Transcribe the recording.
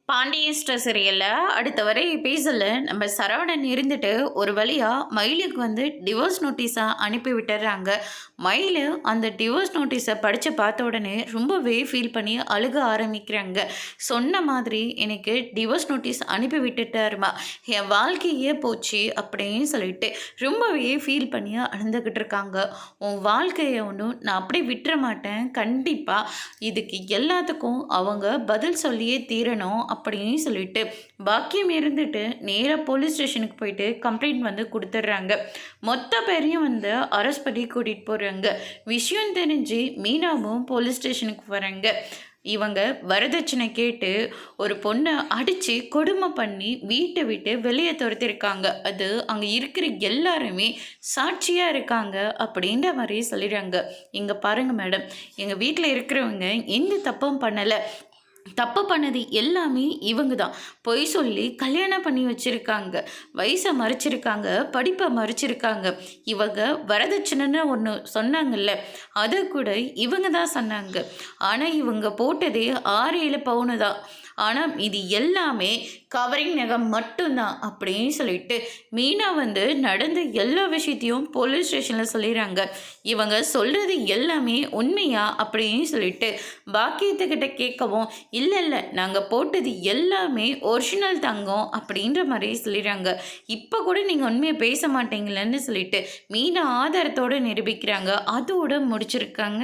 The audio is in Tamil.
பாண்டியன் ஸ்டோர் சீரியலில் அடுத்த வரை எபிசோடில் நம்ம சரவணன் இருந்துட்டு ஒரு வழியாக மயிலுக்கு டிவோர்ஸ் நோட்டீஸை அனுப்பி விட்டுறாங்க. மயில் அந்த டிவோர்ஸ் நோட்டீஸை படித்து பார்த்த உடனே ரொம்பவே ஃபீல் பண்ணி அழுக ஆரம்பிக்கிறாங்க. சொன்ன மாதிரி எனக்கு டிவோர்ஸ் நோட்டீஸ் அனுப்பி விட்டுட்டாருமா, என் வாழ்க்கையே போச்சு அப்படின்னு சொல்லிட்டு ரொம்பவே ஃபீல் பண்ணி அழுந்துக்கிட்டு இருக்காங்க. உன் வாழ்க்கையை ஒன்றும் நான் அப்படியே விட்டுற மாட்டேன், கண்டிப்பாக இதுக்கு எல்லாத்துக்கும் அவங்க பதில் சொல்லியே தீரணும் அப்படின்னு சொல்லிட்டு பாக்கியம் இருந்துட்டு நேராக போலீஸ் ஸ்டேஷனுக்கு போயிட்டு கம்ப்ளைண்ட் கொடுத்துட்றாங்க. மொத்த பேரையும் அரெஸ்ட் பண்ணி கூட்டிகிட்டு போகிறாங்க. விஷயம் தெரிஞ்சு மீனாவும் போலீஸ் ஸ்டேஷனுக்கு வராங்க. இவங்க வரதட்சணை கேட்டு ஒரு பொண்ணை அடித்து கொடுமை பண்ணி வீட்டை விட்டு வெளியே துரத்திருக்காங்க. அது அங்கே இருக்கிற எல்லாருமே சாட்சியாக இருக்காங்க அப்படின்ற மாதிரி சொல்லிடுறாங்க. இங்கே பாருங்கள் மேடம், எங்கள் வீட்டில் இருக்கிறவங்க எந்த தப்பும் பண்ணலை, தப்பு பண்ணது எல்லாமே இவங்க தான். பொய் சொல்லி கல்யாணம் பண்ணி வச்சுருக்காங்க, வயசை மறைச்சிருக்காங்க, படிப்பை மறைச்சிருக்காங்க. இவங்க வரதட்சணைன்னு ஒன்று சொன்னாங்கல்ல, அதை கூட இவங்க தான் சொன்னாங்க. ஆனால் இவங்க போட்டதே 6-7 பவுனு தான். ஆனால் இது எல்லாமே கவரிங் நகை மட்டும்தான் அப்படின்னு சொல்லிட்டு மீனா நடந்த எல்லா விஷயத்தையும் போலீஸ் ஸ்டேஷனில் சொல்லிடுறாங்க. இவங்க சொல்கிறது எல்லாமே உண்மையா அப்படின்னு சொல்லிட்டு பாக்கியத்துக்கிட்ட கேட்கவும், இல்லை இல்லை, நாங்கள் போட்டது எல்லாமே ஒரிஜினல் தங்கம் அப்படின்ற மாதிரி சொல்லிடுறாங்க. இப்போ கூட நீங்கள் உண்மையை பேச மாட்டீங்களன்னு சொல்லிட்டு மீனா ஆதாரத்தோடு நிரூபிக்கிறாங்க. அதோடு முடிச்சிருக்காங்க.